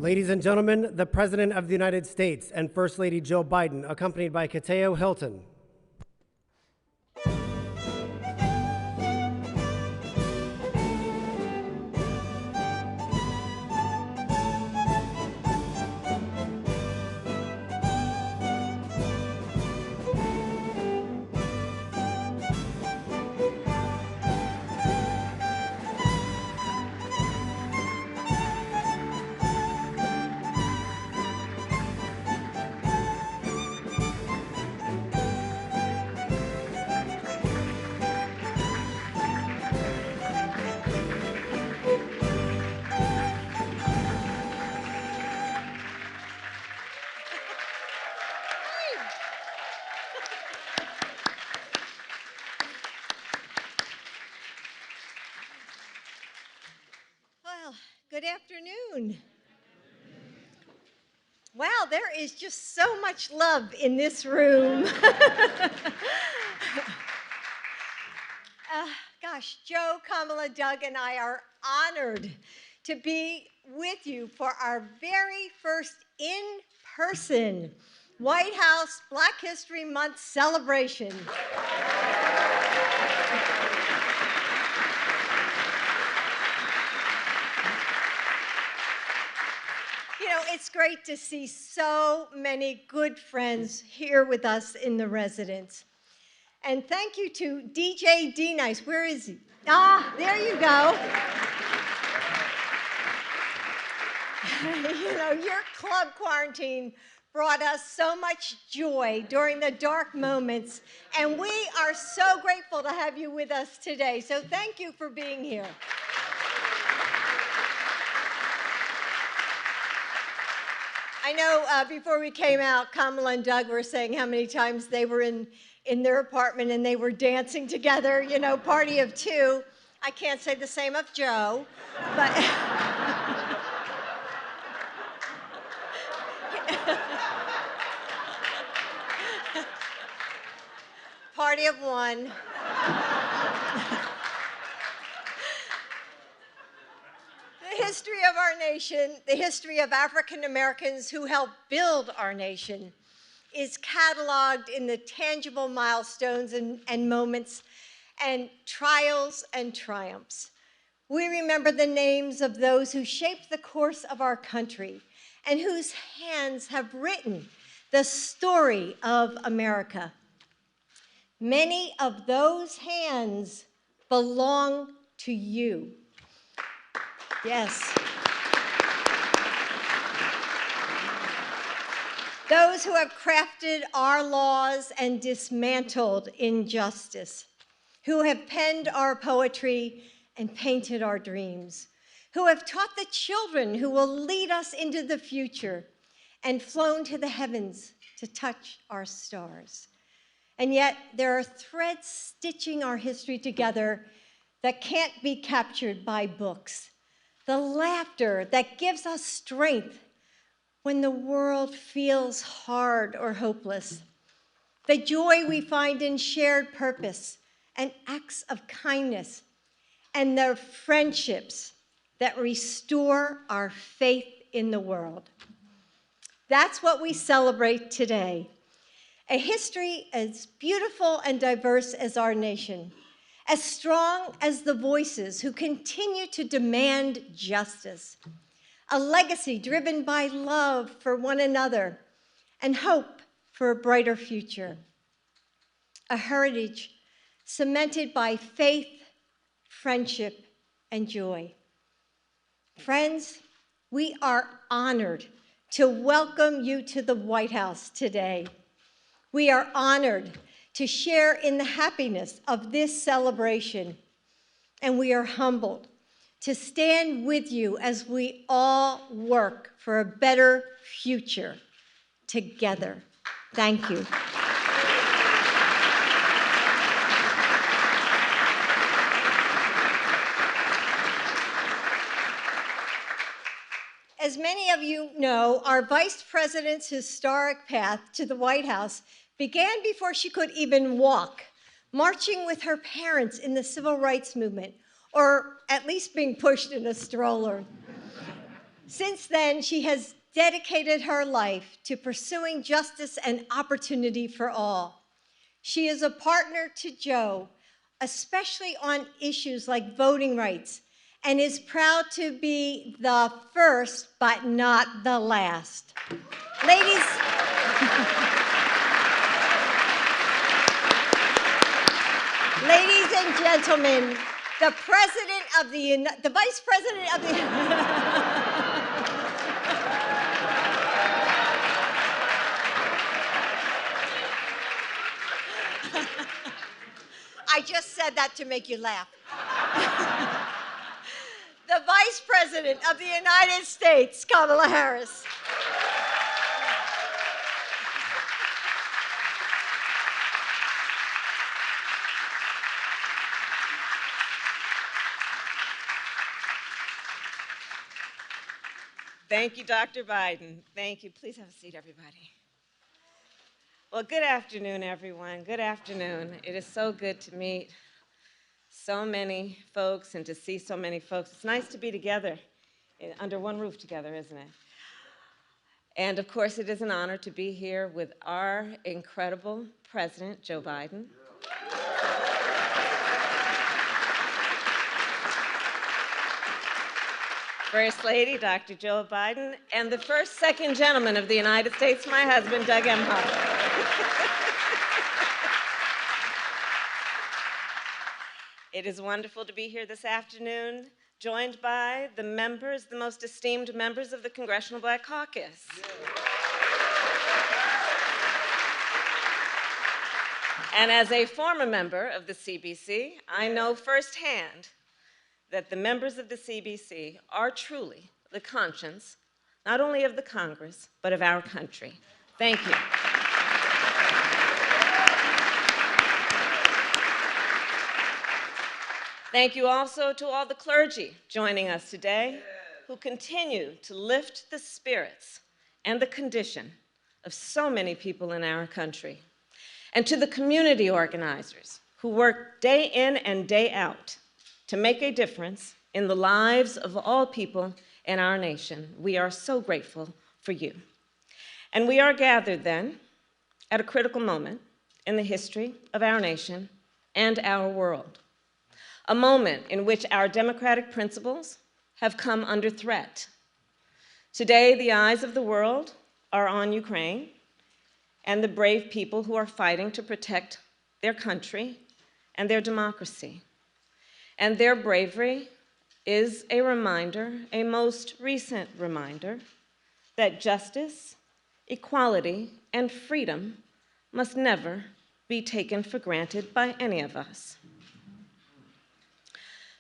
Ladies and gentlemen, the President of the United States and First Lady Joe Biden, accompanied by Katteo Hilton. Good afternoon. Wow, there is just so much love in this room. Gosh, Joe, Kamala, Doug, and I are honored to be with you for our very first in-person White House Black History Month celebration. You know, it's great to see so many good friends here with us in the residence. And thank you to DJ D-Nice. Where is he? Ah, there you go. You know, your club quarantine brought us so much joy during the dark moments, and we are so grateful to have you with us today. So thank you for being here. I know before we came out, Kamala and Doug were saying how many times they were in their apartment and they were dancing together, you know, party of two. I can't say the same of Joe, but party of one. The history of our nation, the history of African Americans who helped build our nation, is cataloged in the tangible milestones and moments and trials and triumphs. We remember the names of those who shaped the course of our country and whose hands have written the story of America. Many of those hands belong to you. Yes. Those who have crafted our laws and dismantled injustice, who have penned our poetry and painted our dreams, who have taught the children who will lead us into the future and flown to the heavens to touch our stars. And yet there are threads stitching our history together that can't be captured by books. The laughter that gives us strength when the world feels hard or hopeless. The joy we find in shared purpose and acts of kindness, and the friendships that restore our faith in the world. That's what we celebrate today. A history as beautiful and diverse as our nation, as strong as the voices who continue to demand justice, a legacy driven by love for one another and hope for a brighter future, a heritage cemented by faith, friendship, and joy. Friends, we are honored to welcome you to the White House today. We are honored to share in the happiness of this celebration, and we are humbled to stand with you as we all work for a better future together. Thank you. As many of you know, our Vice President's historic path to the White House began before she could even walk, marching with her parents in the civil rights movement, or at least being pushed in a stroller. Since then, she has dedicated her life to pursuing justice and opportunity for all. She is a partner to Joe, especially on issues like voting rights, and is proud to be the first but not the last. Ladies, ladies and gentlemen, the Vice President of the I just said that to make you laugh. The Vice President of the United States, Kamala Harris. Thank you, Dr. Biden. Thank you. Please have a seat, everybody. Well, good afternoon, everyone. Good afternoon. It is so good to meet so many folks and to see so many folks. It's nice to be together under one roof together, isn't it? And of course, it is an honor to be here with our incredible President, Joe Biden. First Lady, Dr. Joe Biden, and the second gentleman of the United States, my husband, Doug Emhoff. It is wonderful to be here this afternoon, joined by the most esteemed members of the Congressional Black Caucus. Yeah. And as a former member of the CBC, I know firsthand that the members of the CBC are truly the conscience, not only of the Congress, but of our country. Thank you. Thank you also to all the clergy joining us today who continue to lift the spirits and the condition of so many people in our country. And to the community organizers who work day in and day out to make a difference in the lives of all people in our nation. We are so grateful for you. And we are gathered then at a critical moment in the history of our nation and our world. A moment in which our democratic principles have come under threat. Today, the eyes of the world are on Ukraine and the brave people who are fighting to protect their country and their democracy. And their bravery is a reminder, a most recent reminder, that justice, equality, and freedom must never be taken for granted by any of us.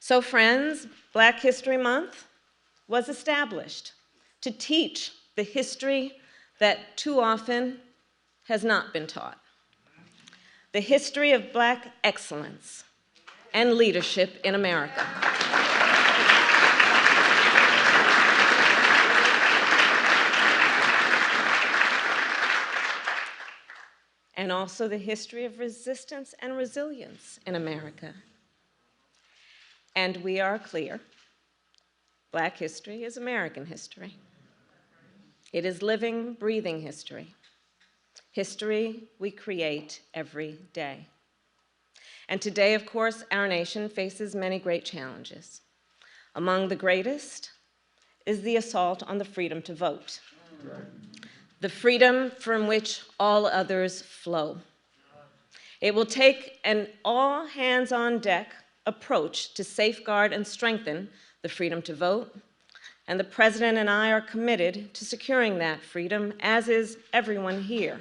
So friends, Black History Month was established to teach the history that too often has not been taught. The history of Black excellence and leadership in America. And also the history of resistance and resilience in America. And we are clear, Black history is American history. It is living, breathing history. History we create every day. And today, of course, our nation faces many great challenges. Among the greatest is the assault on the freedom to vote. The freedom from which all others flow. It will take an all-hands-on-deck approach to safeguard and strengthen the freedom to vote, and the President and I are committed to securing that freedom, as is everyone here.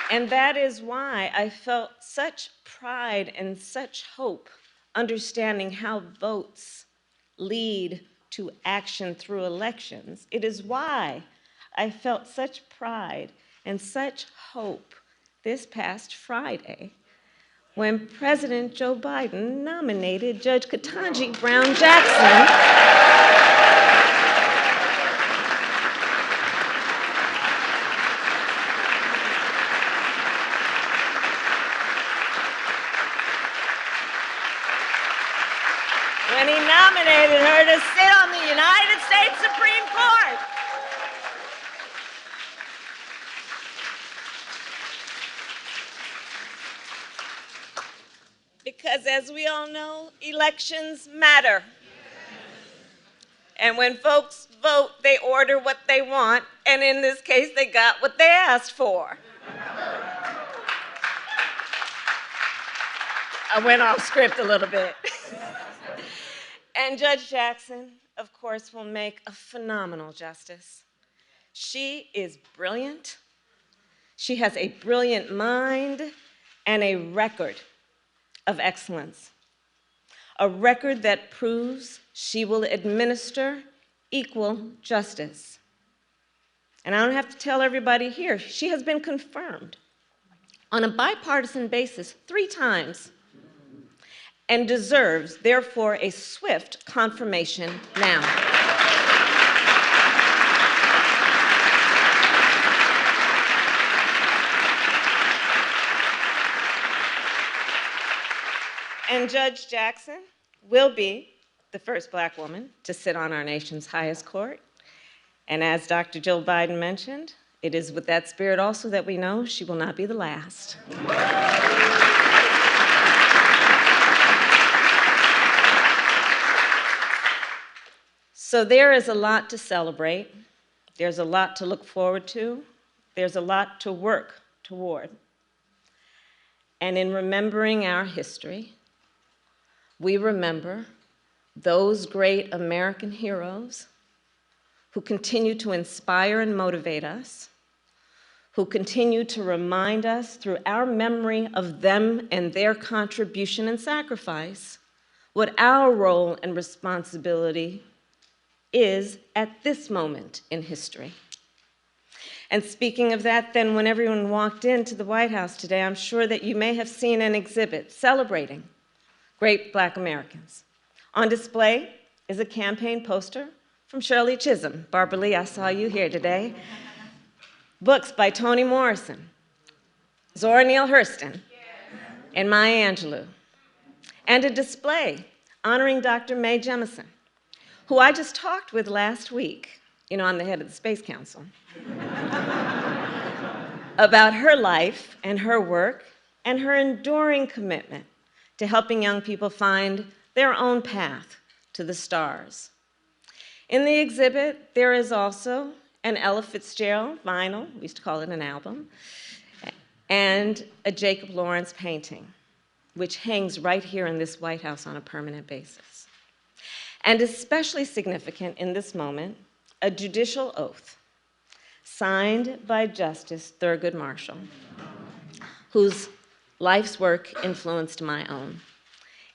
And that is why I felt such pride and such hope understanding how votes lead to action through elections. It is why I felt such pride and such hope this past Friday when President Joe Biden nominated Judge Ketanji Brown Jackson when he nominated her to sit on the United States Supreme Court. Because as we all know, elections matter. And when folks vote, they order what they want, and in this case, they got what they asked for. I went off script a little bit. And Judge Jackson, of course, will make a phenomenal justice. She is brilliant. She has a brilliant mind and a record of excellence. A record that proves she will administer equal justice. And I don't have to tell everybody here, she has been confirmed on a bipartisan basis 3 times and deserves, therefore, a swift confirmation now. And Judge Jackson will be the first Black woman to sit on our nation's highest court. And as Dr. Jill Biden mentioned, it is with that spirit also that we know she will not be the last. So there is a lot to celebrate. There's a lot to look forward to. There's a lot to work toward. And in remembering our history, we remember those great American heroes who continue to inspire and motivate us, who continue to remind us through our memory of them and their contribution and sacrifice what our role and responsibility is at this moment in history. And speaking of that, then, when everyone walked into the White House today, I'm sure that you may have seen an exhibit celebrating great Black Americans. On display is a campaign poster from Shirley Chisholm. Barbara Lee, I saw you here today. Books by Toni Morrison, Zora Neale Hurston, and Maya Angelou. And a display honoring Dr. Mae Jemison, who I just talked with last week. You know, I'm the head of the Space Council. About her life and her work and her enduring commitment to helping young people find their own path to the stars. In the exhibit, there is also an Ella Fitzgerald vinyl, we used to call it an album, and a Jacob Lawrence painting, which hangs right here in this White House on a permanent basis. And especially significant in this moment, a judicial oath signed by Justice Thurgood Marshall, whose life's work influenced my own.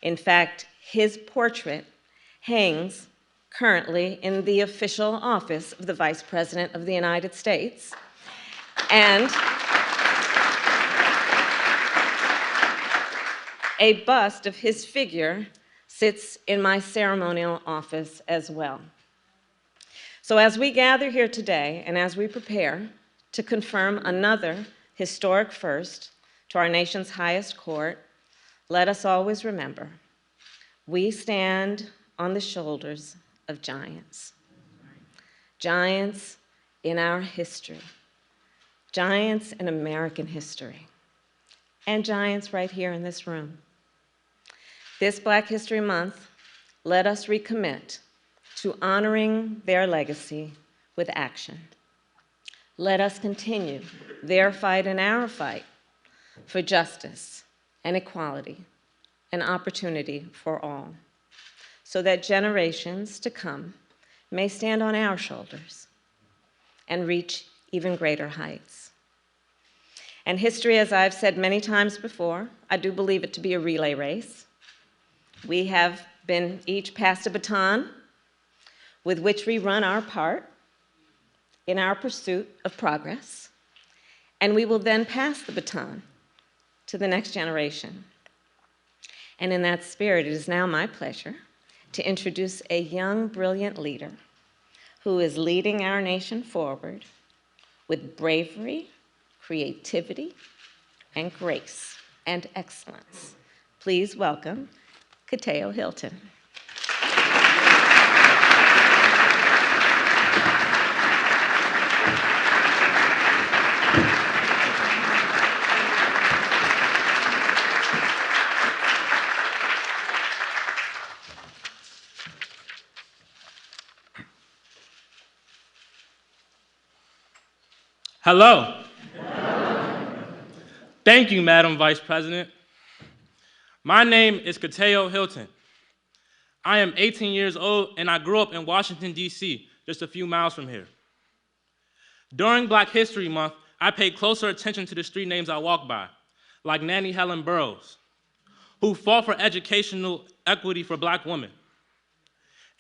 In fact, his portrait hangs currently in the official office of the Vice President of the United States. And a bust of his figure sits in my ceremonial office as well. So as we gather here today and as we prepare to confirm another historic first to our nation's highest court, let us always remember, we stand on the shoulders of giants. Giants in our history, giants in American history, and giants right here in this room. This Black History Month, let us recommit to honoring their legacy with action. Let us continue their fight and our fight for justice and equality and opportunity for all, so that generations to come may stand on our shoulders and reach even greater heights. And history, as I've said many times before, I do believe it to be a relay race. We have been each passed a baton with which we run our part in our pursuit of progress, and we will then pass the baton to the next generation. And in that spirit, it is now my pleasure to introduce a young, brilliant leader who is leading our nation forward with bravery, creativity, and grace and excellence. Please welcome Katteo Hilton. Hello. Thank you, Madam Vice President. My name is Katteo Hilton. I am 18 years old and I grew up in Washington, D.C., just a few miles from here. During Black History Month, I paid closer attention to the street names I walked by, like Nannie Helen Burroughs, who fought for educational equity for Black women.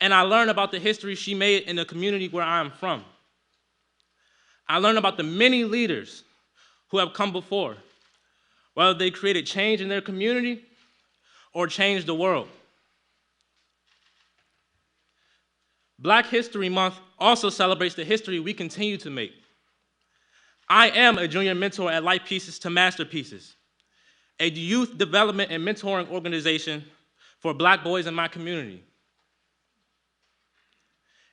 And I learned about the history she made in the community where I am from. I learned about the many leaders who have come before, whether they created change in their community or changed the world. Black History Month also celebrates the history we continue to make. I am a junior mentor at Life Pieces to Masterpieces, a youth development and mentoring organization for Black boys in my community.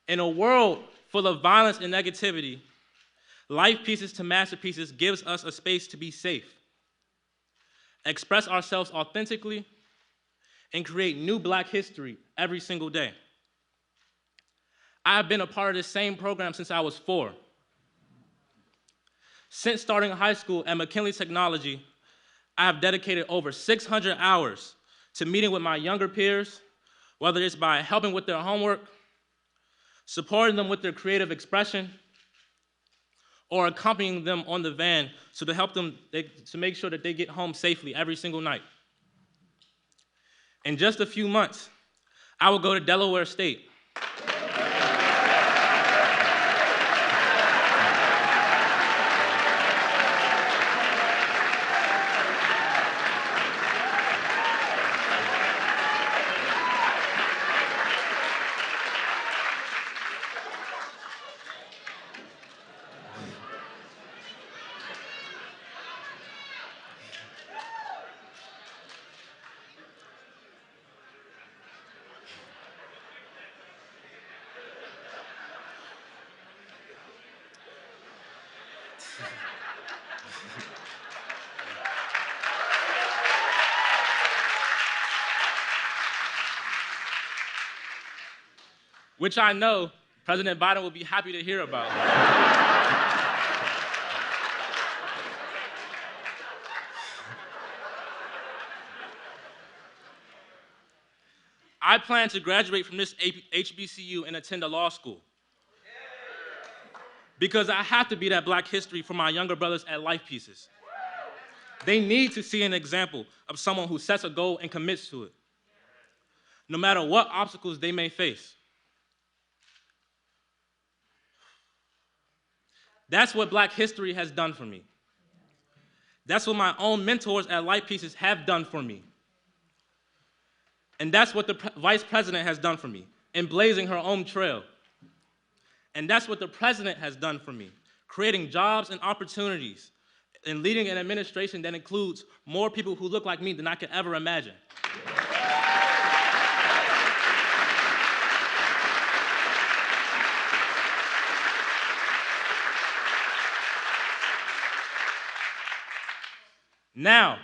In a world full of violence and negativity, Life Pieces to Masterpieces gives us a space to be safe, express ourselves authentically, and create new Black history every single day. I have been a part of this same program since I was 4. Since starting high school at McKinley Technology, I have dedicated over 600 hours to meeting with my younger peers, whether it's by helping with their homework, supporting them with their creative expression, or accompanying them on the van to help them to make sure that they get home safely every single night. In just a few months, I will go to Delaware State. Which I know President Biden will be happy to hear about. I plan to graduate from this HBCU and attend a law school. Because I have to be that Black history for my younger brothers at Life Pieces. They need to see an example of someone who sets a goal and commits to it, no matter what obstacles they may face. That's what Black history has done for me. That's what my own mentors at Life Pieces have done for me. And that's what the Vice President has done for me, in blazing her own trail. And that's what the President has done for me, creating jobs and opportunities and leading an administration that includes more people who look like me than I could ever imagine. Now,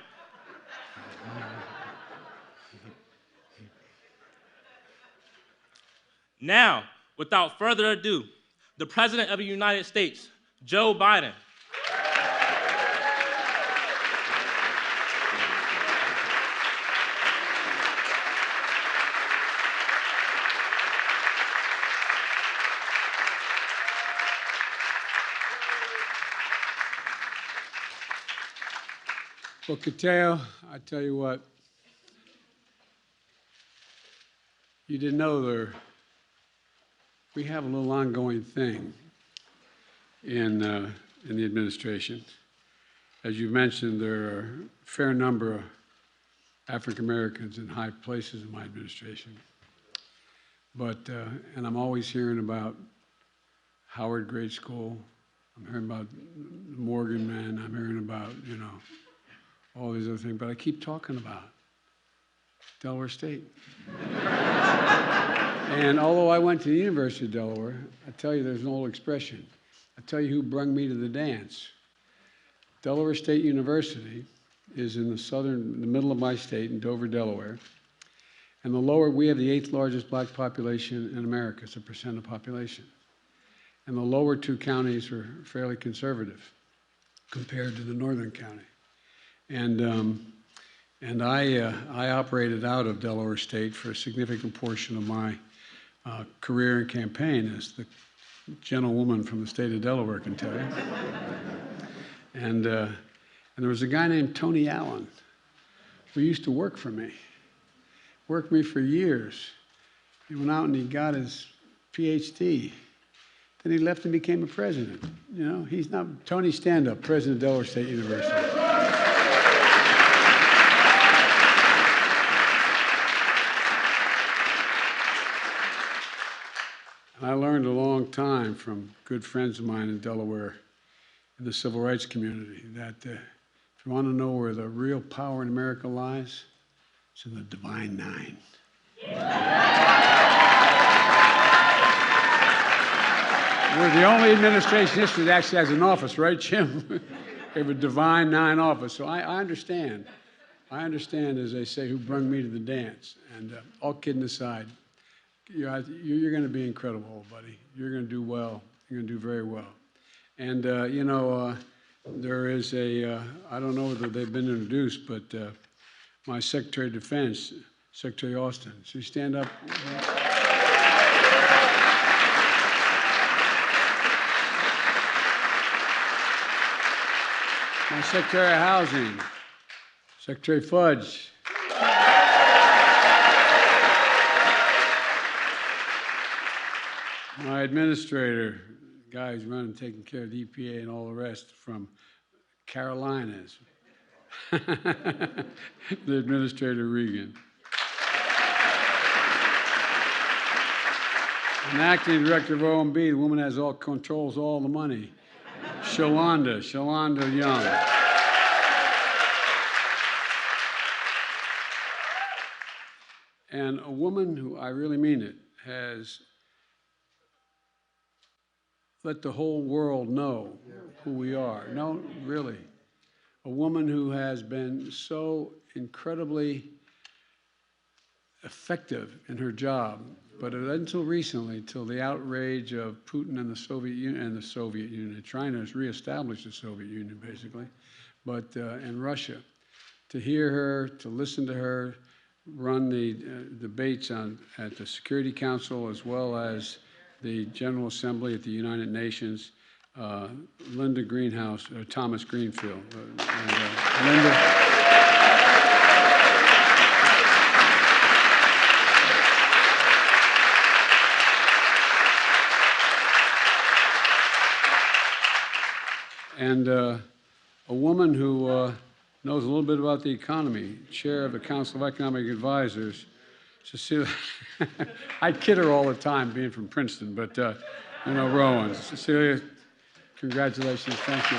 without further ado, the President of the United States, Joe Biden. Well, Katteo, I tell you what, you didn't know we have a little ongoing thing in the administration. As you mentioned, there are a fair number of African Americans in high places in my administration. But, and I'm always hearing about Howard Grade School. I'm hearing about the Morgan man. I'm hearing about, all these other things. But I keep talking about Delaware State. And although I went to the University of Delaware, I tell you, there's an old expression. I tell you who brung me to the dance. Delaware State University is in the middle of my state, in Dover, Delaware. And we have the 8th largest Black population in America as a percent of population. And the lower 2 counties are fairly conservative. compared to the northern county. And I operated out of Delaware State for a significant portion of my career and campaign, as the gentlewoman from the state of Delaware can tell you. And there was a guy named Tony Allen who used to work for me, worked me for years. He went out and he got his PhD. Then he left and became a president. You know, he's not Tony Stand-Up, president of Delaware State University. And I learned a long time from good friends of mine in Delaware, in the civil rights community, that if you want to know where the real power in America lies, it's in the Divine Nine. We're the only administration in history that actually has an office, right, Jim? We have a Divine Nine office. So I understand. I understand, as they say, who brung me to the dance. And all kidding aside, you're going to be incredible, old buddy. You're going to do well. You're going to do very well. And, you know, there is a, I don't know whether they've been introduced, but my Secretary of Defense, Secretary Austin. So you stand up. My Secretary of Housing, Secretary Fudge. My administrator, the guy who's running, taking care of the EPA and all the rest from Carolinas, the Administrator Regan. An acting director of OMB, the woman has controls all the money. Shalonda Young. And a woman who, I really mean it, has let the whole world know who we are. No, really. A woman who has been so incredibly effective in her job, but until recently, till the outrage of Putin and the Soviet Union, trying to reestablish the Soviet Union, basically, but and Russia, to hear her, to listen to her, run the debates at the Security Council as well as the General Assembly at the United Nations, Linda Thomas Greenfield, Linda. And a woman who knows a little bit about the economy, chair of the Council of Economic Advisors, Cecilia. I kid her all the time, being from Princeton, but you know, Rowan. Cecilia, congratulations. Thank you.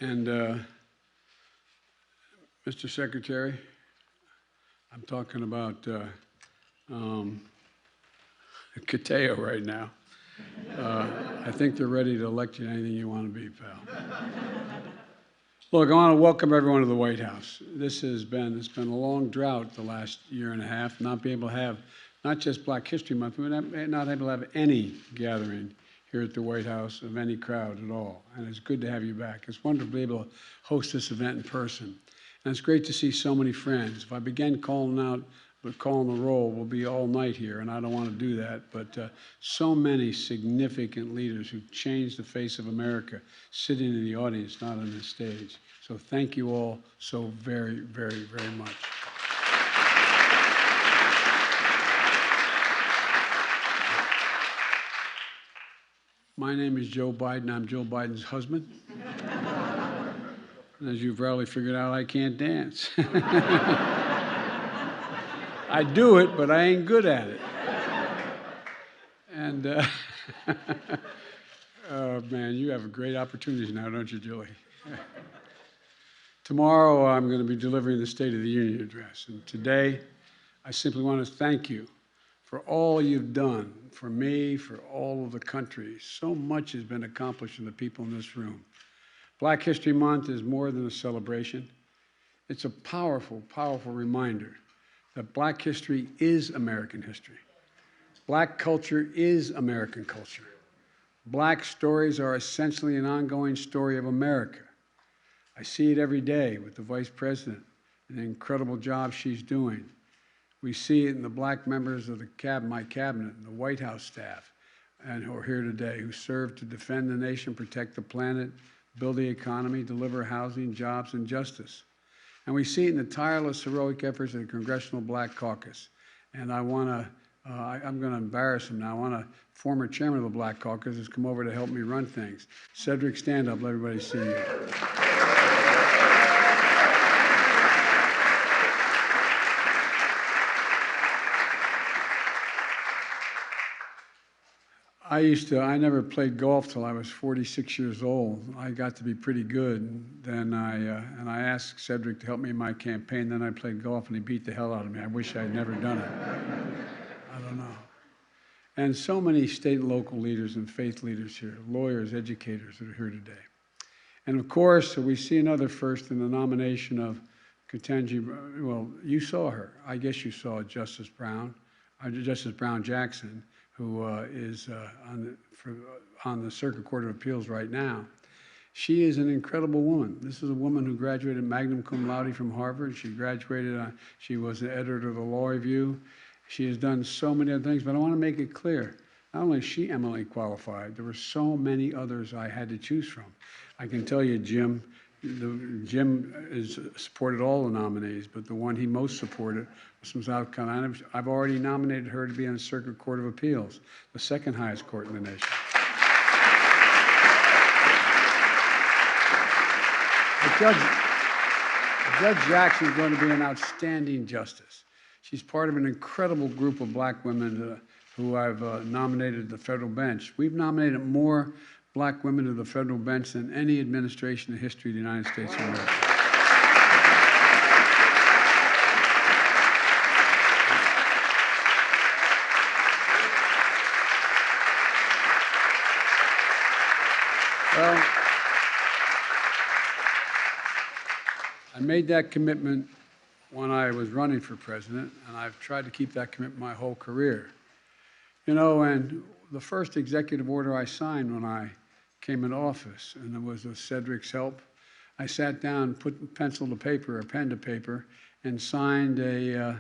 And Mr. Secretary, I'm talking about Katteo right now. I think they're ready to elect you to anything you want to be, pal. Look, I want to welcome everyone to the White House. It's been a long drought the last year and a half, not being able to have not just Black History Month, but not able to have any gathering here at the White House of any crowd at all. And it's good to have you back. It's wonderful to be able to host this event in person. And it's great to see so many friends. If I begin calling the roll, we'll be all night here, and I don't want to do that. But so many significant leaders who've changed the face of America sitting in the audience, not on this stage. So thank you all so very, very, very much. My name is Joe Biden. I'm Joe Biden's husband. And as you've probably figured out, I can't dance. I do it, but I ain't good at it. And, oh man, you have a great opportunity now, don't you, Julie? Tomorrow, I'm going to be delivering the State of the Union address. And today, I simply want to thank you for all you've done for me, for all of the country. So much has been accomplished for the people in this room. Black History Month is more than a celebration. It's a powerful, powerful reminder that Black history is American history. Black culture is American culture. Black stories are essentially an ongoing story of America. I see it every day with the Vice President and the incredible job she's doing. We see it in the black members of my cabinet and the White House staff and who are here today, who serve to defend the nation, protect the planet, build the economy, deliver housing, jobs, and justice. And we see it in the tireless, heroic efforts of the Congressional Black Caucus. And I'm going to embarrass him now. I want a former chairman of the Black Caucus who's come over to help me run things. Cedric, stand up. Let everybody see you. I never played golf till I was 46 years old. I got to be pretty good. Then I asked Cedric to help me in my campaign. Then I played golf and he beat the hell out of me. I wish I had never done it. I don't know. And so many state and local leaders and faith leaders here, lawyers, educators that are here today. And of course, we see another first in the nomination of Ketanji, well, you saw her. I guess you saw Justice Brown Jackson, who is on the Circuit Court of Appeals right now. She is an incredible woman. This is a woman who graduated magna cum laude from Harvard. She graduated, she was the editor of the Law Review. She has done so many other things, but I want to make it clear, not only is she eminently qualified, there were so many others I had to choose from. I can tell you, Jim has supported all the nominees, but the one he most supported was from South Carolina. I've already nominated her to be on the Circuit Court of Appeals, the second highest court in the nation. Judge Jackson is going to be an outstanding justice. She's part of an incredible group of black women who I've nominated to the federal bench. We've nominated more black women to the federal bench than any administration in the history of the United States of America. Well, I made that commitment when I was running for president, and I've tried to keep that commitment my whole career. You know, and the first executive order I signed when I came into office, and it was with Cedric's help, I sat down, put pencil to paper or pen to paper, and signed I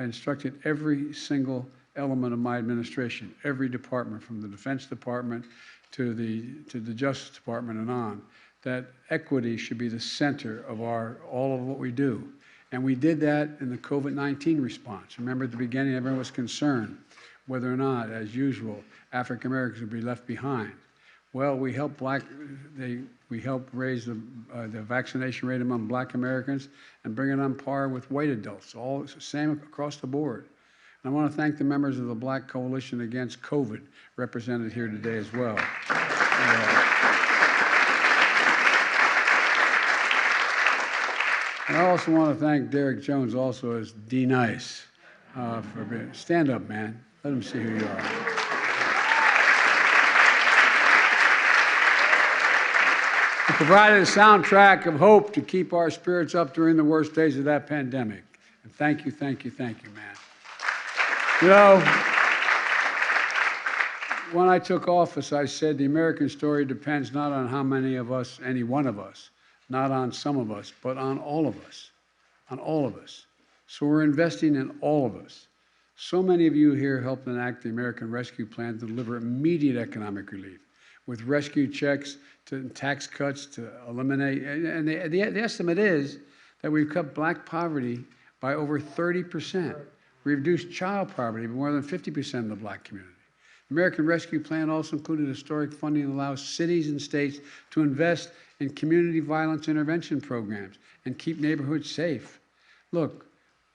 instructed every single element of my administration, every department, from the Defense Department to the Justice Department and on, that equity should be the center of all of what we do. And we did that in the COVID-19 response. Remember at the beginning, everyone was concerned whether or not, as usual, African Americans would be left behind. Well, we helped raise the vaccination rate among black Americans and bring it on par with white adults, all the same across the board. And I want to thank the members of the Black Coalition Against COVID represented here today as well. And I also want to thank Derek Jones, also as D-Nice, for being. Stand up, man. Let them see who you are. He provided a soundtrack of hope to keep our spirits up during the worst days of that pandemic. And thank you, man. You know, when I took office, I said the American story depends not on how many of us, any one of us, not on some of us, but on all of us, So we're investing in all of us. So many of you here helped enact the American Rescue Plan to deliver immediate economic relief, with rescue checks to tax cuts to eliminate, and the estimate is that we've cut black poverty by over 30%. We reduced child poverty by more than 50% in the black community. The American Rescue Plan also included historic funding that allows cities and states to invest in community violence intervention programs and keep neighborhoods safe. Look,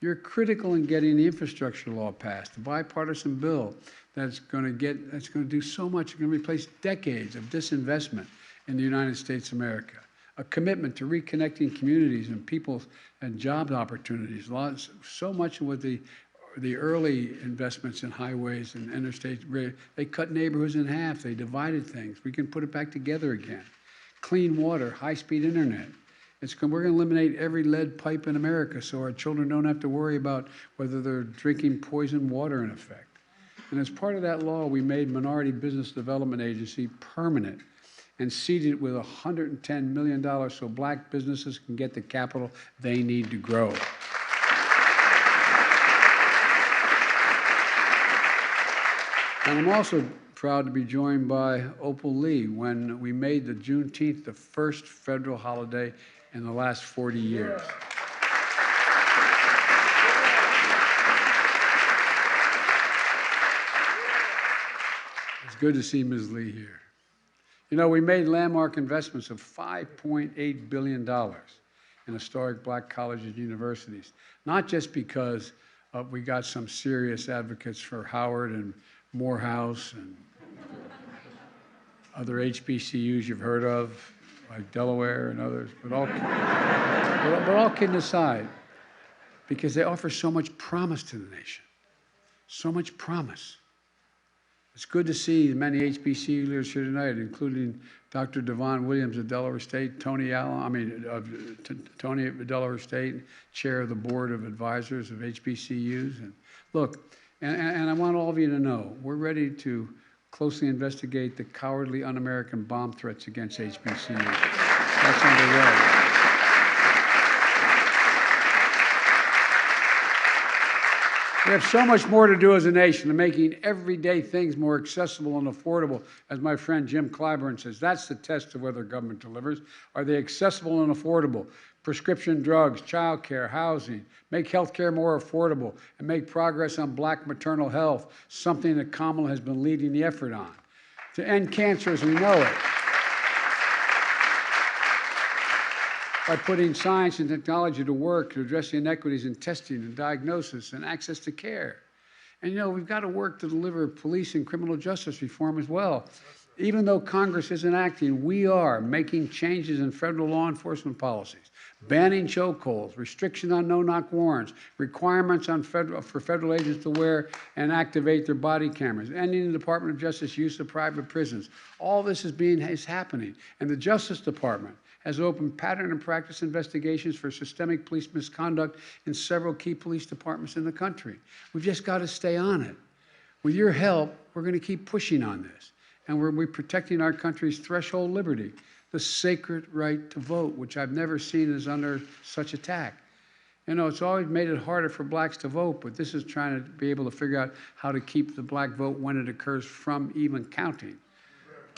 you're critical in getting the infrastructure law passed, the bipartisan bill that's going to do so much. It's going to replace decades of disinvestment in the United States of America. A commitment to reconnecting communities and people and job opportunities. So much with the early investments in highways and interstate, they cut neighborhoods in half. They divided things. We can put it back together again. Clean water, high-speed internet. We're going to eliminate every lead pipe in America so our children don't have to worry about whether they're drinking poisoned water in effect. And as part of that law, we made Minority Business Development Agency permanent and seeded it with $110 million so black businesses can get the capital they need to grow. And I'm also proud to be joined by Opal Lee when we made the Juneteenth the first federal holiday in the last 40 years. It's good to see Ms. Lee here. You know, we made landmark investments of $5.8 billion in historic black colleges and universities, not just because we got some serious advocates for Howard and Morehouse and other HBCUs you've heard of, like Delaware and others, but all kidding aside, because they offer so much promise to the nation, so much promise. It's good to see many HBCU leaders here tonight, including Dr. Devon Williams of Delaware State, Tony Allen, Tony at Delaware State, chair of the board of advisors of HBCUs. And look, and I want all of you to know, we're ready to closely investigate the cowardly, un-American bomb threats against HBCUs. That's underway. We have so much more to do as a nation in making everyday things more accessible and affordable. As my friend Jim Clyburn says, that's the test of whether government delivers. Are they accessible and affordable? Prescription drugs, child care, housing, make health care more affordable, and make progress on black maternal health, something that Kamala has been leading the effort on. To end cancer as we know it, by putting science and technology to work to address the inequities in testing and diagnosis and access to care. And you know, we've got to work to deliver police and criminal justice reform as well. Even though Congress isn't acting, we are making changes in federal law enforcement policies, banning chokeholds, restriction on no-knock warrants, requirements on for federal agents to wear and activate their body cameras, ending the Department of Justice use of private prisons. All this is happening. And the Justice Department has opened pattern and practice investigations for systemic police misconduct in several key police departments in the country. We've just got to stay on it. With your help, we're going to keep pushing on this. And we're protecting our country's threshold liberty, the sacred right to vote, which I've never seen is under such attack. You know, it's always made it harder for blacks to vote, but this is trying to be able to figure out how to keep the black vote when it occurs from even counting.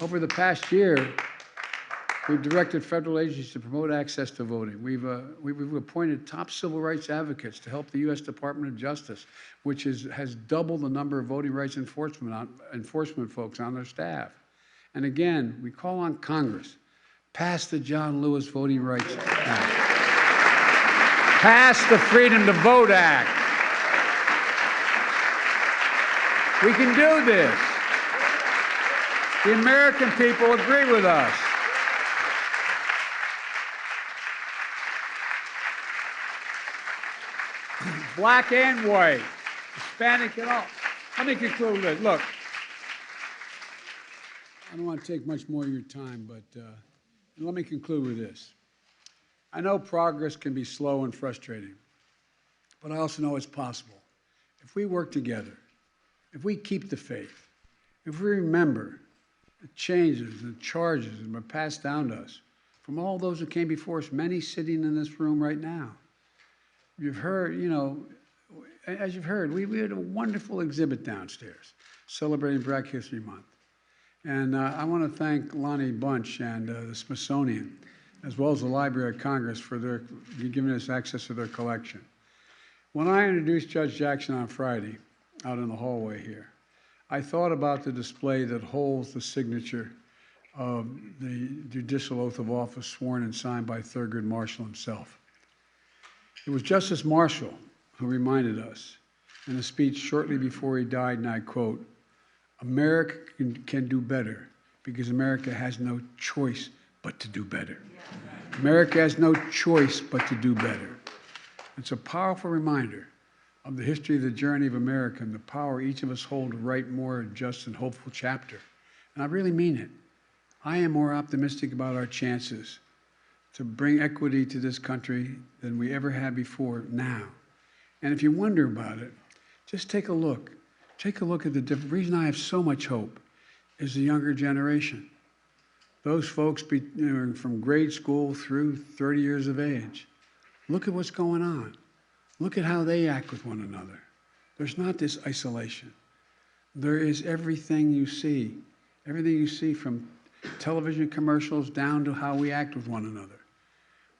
Over the past year, we've directed federal agencies to promote access to voting. We've appointed top civil rights advocates to help the U.S. Department of Justice, which has doubled the number of voting rights enforcement folks on their staff. And again, we call on Congress, pass the John Lewis Voting Rights Act. Pass the Freedom to Vote Act. We can do this. The American people agree with us. Black and white, Hispanic and all. Let me conclude with this. Look, I don't want to take much more of your time, but let me conclude with this. I know progress can be slow and frustrating, but I also know it's possible. If we work together, if we keep the faith, if we remember the changes and charges that were passed down to us from all those who came before us, many sitting in this room right now. You've heard, you know, as you've heard, we had a wonderful exhibit downstairs celebrating Black History Month. And I want to thank Lonnie Bunch and the Smithsonian, as well as the Library of Congress for giving us access to their collection. When I introduced Judge Jackson on Friday out in the hallway here, I thought about the display that holds the signature of the judicial oath of office sworn and signed by Thurgood Marshall himself. It was Justice Marshall who reminded us in a speech shortly before he died, and I quote, "America can do better because America has no choice but to do better." America has no choice but to do better. It's a powerful reminder of the history of the journey of America and the power each of us hold to write more just and hopeful chapter. And I really mean it. I am more optimistic about our chances to bring equity to this country than we ever had before now. And if you wonder about it, just take a look Take a look at the different. Reason I have so much hope is the younger generation. Those folks from grade school through 30 years of age. Look at what's going on. Look at how they act with one another. There's not this isolation. There is everything you see from television commercials down to how we act with one another.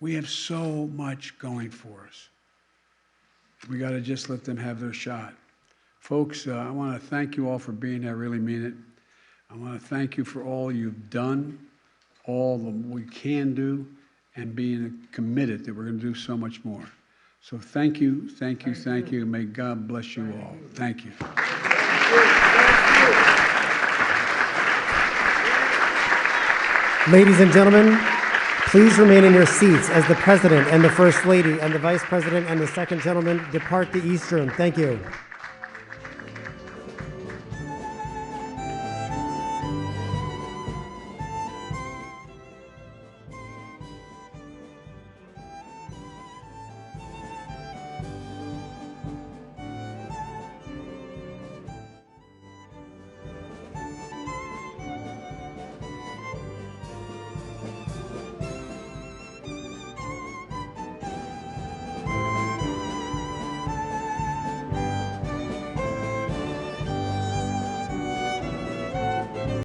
We have so much going for us. We got to just let them have their shot. Folks, I want to thank you all for being here. I really mean it. I want to thank you for all you've done, all that we can do, and being committed that we're going to do so much more. So thank you, thank you, thank you. May God bless you all. Thank you. Ladies and gentlemen, please remain in your seats as the President and the First Lady and the Vice President and the Second Gentleman depart the East Room. Thank you.